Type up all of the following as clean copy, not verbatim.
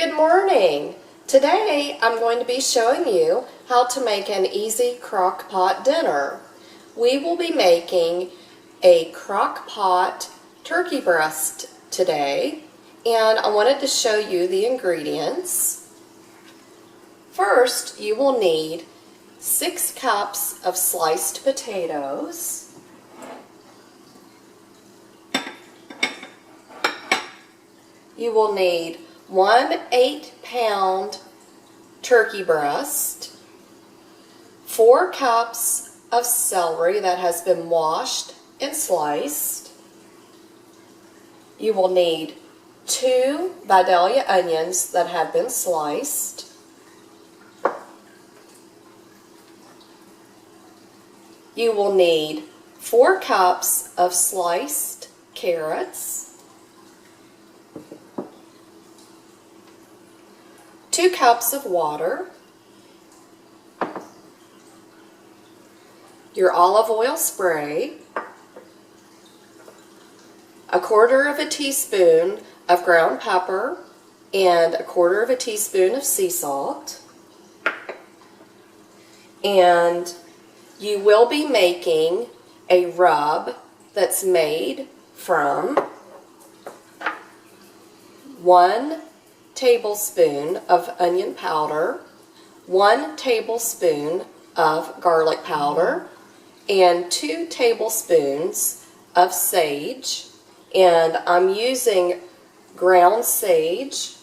Good morning. Today I'm going to be showing you how to make an easy crock pot dinner. We will be making a crock pot turkey breast today, and I wanted to show you the ingredients. First, you will need 6 cups of sliced potatoes, you will need 1 8-pound turkey breast, 4 cups of celery that has been washed and sliced. You will need 2 Vidalia onions that have been sliced. You will need 4 cups of sliced carrots, 2 cups of water, your olive oil spray, 1/4 teaspoon of ground pepper, and 1/4 teaspoon of sea salt. And you will be making a rub that's made from 1 tablespoon of onion powder, 1 tablespoon of garlic powder, and 2 tablespoons of sage. And I'm using ground sage.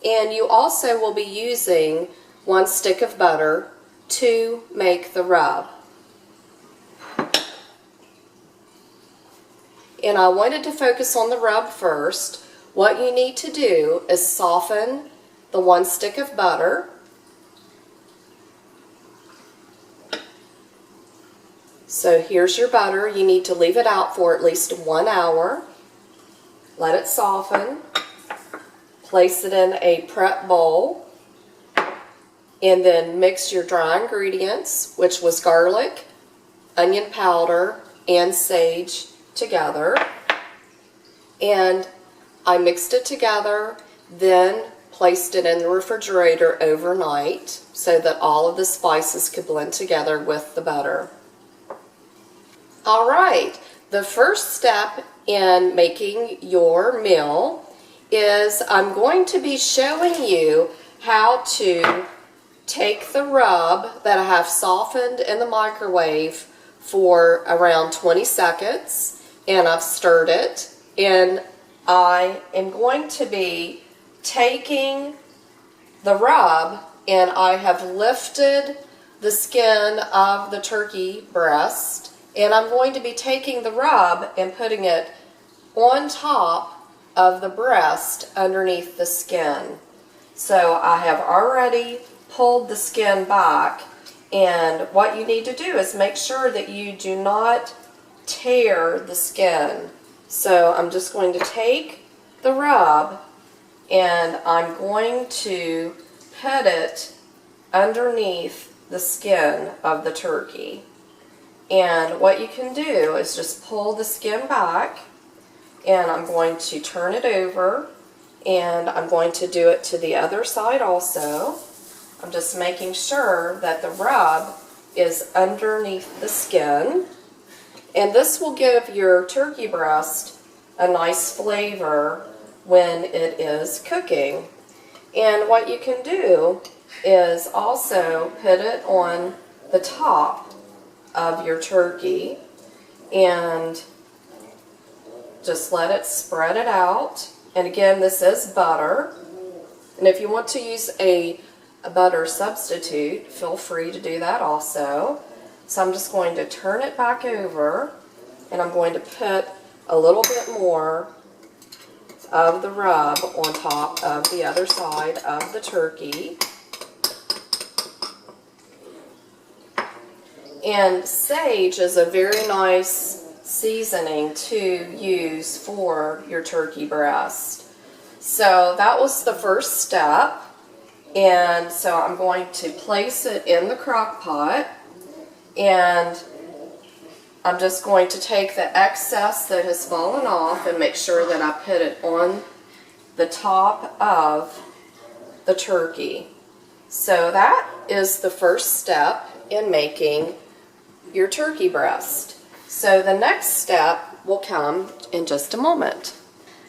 And you also will be using 1 stick of butter to make the rub. And I wanted to focus on the rub first. What you need to do is soften the 1 stick of butter. So here's your butter. You need to leave it out for at least 1 hour. Let it soften. Place it in a prep bowl. And then mix your dry ingredients, which was garlic, onion powder, and sage, together. And I mixed it together, then placed it in the refrigerator overnight so that all of the spices could blend together with the butter. Alright, the first step in making your meal is I'm going to be showing you how to take the rub that I have softened in the microwave for around 20 seconds. And I've stirred it, and I am going to be taking the rub, and I have lifted the skin of the turkey breast, and I'm going to be taking the rub and putting it on top of the breast underneath the skin. So I have already pulled the skin back, and what you need to do is make sure that you do not tear the skin. So I'm just going to take the rub and I'm going to put it underneath the skin of the turkey. And what you can do is just pull the skin back, and I'm going to turn it over, and I'm going to do it to the other side also. I'm just making sure that the rub is underneath the skin. And this will give your turkey breast a nice flavor when it is cooking. And what you can do is also put it on the top of your turkey and just let it spread it out. And again, this is butter. And if you want to use a butter substitute, feel free to do that also. So I'm just going to turn it back over, and I'm going to put a little bit more of the rub on top of the other side of the turkey. And sage is a very nice seasoning to use for your turkey breast. So that was the first step. And so I'm going to place it in the crock pot, and I'm just going to take the excess that has fallen off and make sure that I put it on the top of the turkey. So that is the first step in making your turkey breast. So the next step will come in just a moment.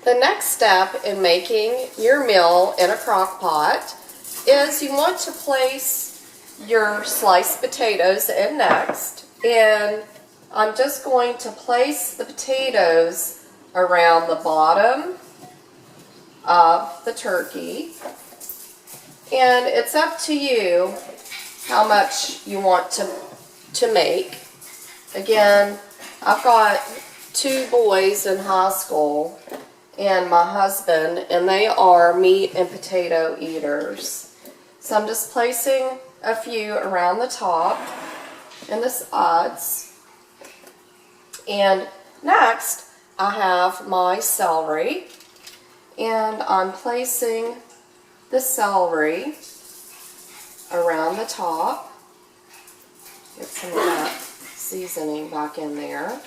The next step in making your meal in a crock pot is you want to place your sliced potatoes in next. And I'm just going to place the potatoes around the bottom of the turkey. And it's up to you how much you want to make. Again, I've got 2 boys in high school and my husband, and they are meat and potato eaters. So I'm just placing a few around the top and the sides. And next, I have my celery, and I'm placing the celery around the top. Get some of that seasoning back in there.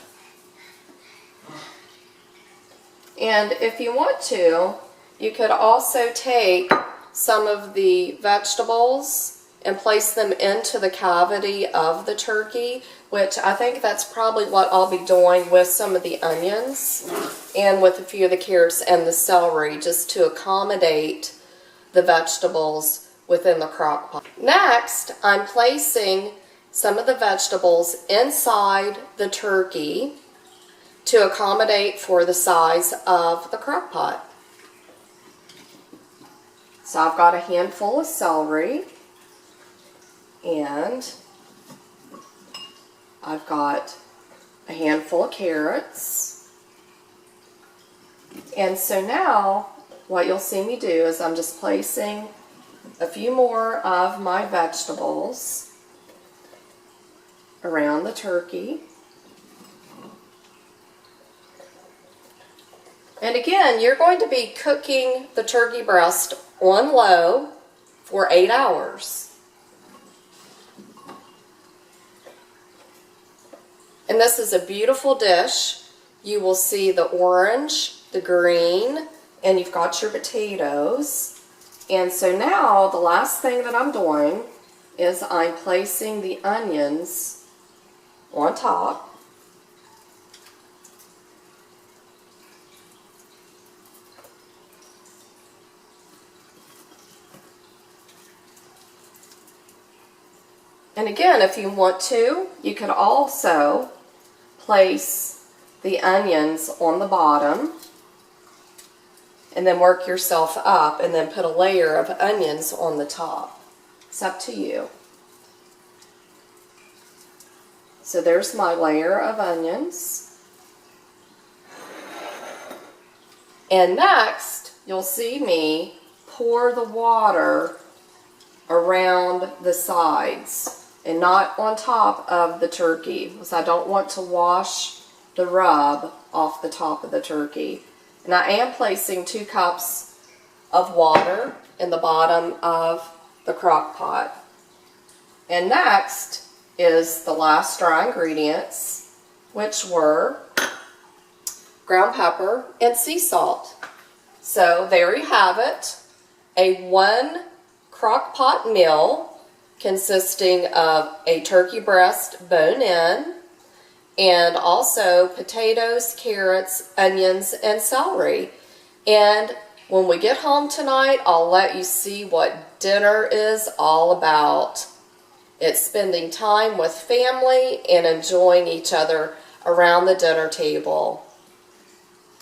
And if you want to, you could also take some of the vegetables and place them into the cavity of the turkey, which I think that's probably what I'll be doing with some of the onions and with a few of the carrots and the celery, just to accommodate the vegetables within the crock pot. Next, I'm placing some of the vegetables inside the turkey to accommodate for the size of the crock pot. So I've got a handful of celery, and I've got a handful of carrots. And so now what you'll see me do is I'm just placing a few more of my vegetables around the turkey. And again, you're going to be cooking the turkey breast on low for 8 hours. And this is a beautiful dish. You will see the orange, the green, and you've got your potatoes. And so now the last thing that I'm doing is I'm placing the onions on top. And again, if you want to, you could also place the onions on the bottom and then work yourself up and then put a layer of onions on the top. It's up to you. So there's my layer of onions. And next, you'll see me pour the water around the sides and not on top of the turkey, because I don't want to wash the rub off the top of the turkey. And I am placing 2 cups of water in the bottom of the crock pot. And next is the last dry ingredients, which were ground pepper and sea salt. So there you have it, a 1 crock pot meal consisting of a turkey breast bone-in and also potatoes, carrots, onions, and celery. And when we get home tonight, I'll let you see what dinner is all about. It's spending time with family and enjoying each other around the dinner table.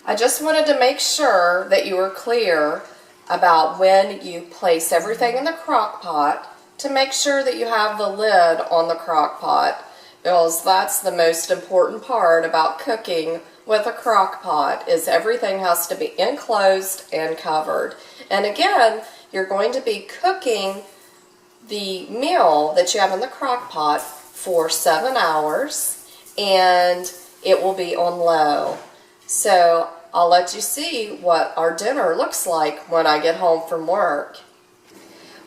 I just wanted to make sure that you were clear about when you place everything in the crock pot to make sure that you have the lid on the crock pot, because that's the most important part about cooking with a crock pot, is everything has to be enclosed and covered. And again, you're going to be cooking the meal that you have in the crock pot for 7 hours, and it will be on low. So I'll let you see what our dinner looks like when I get home from work.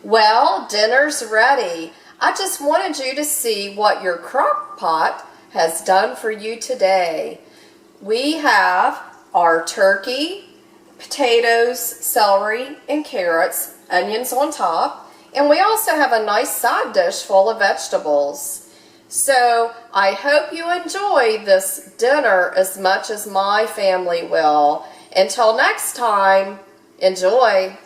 Well, dinner's ready. I just wanted you to see what your crock pot has done for you today. We have our turkey, potatoes, celery, and carrots, onions on top, and we also have a nice side dish full of vegetables. So I hope you enjoy this dinner as much as my family will. Until next time, enjoy.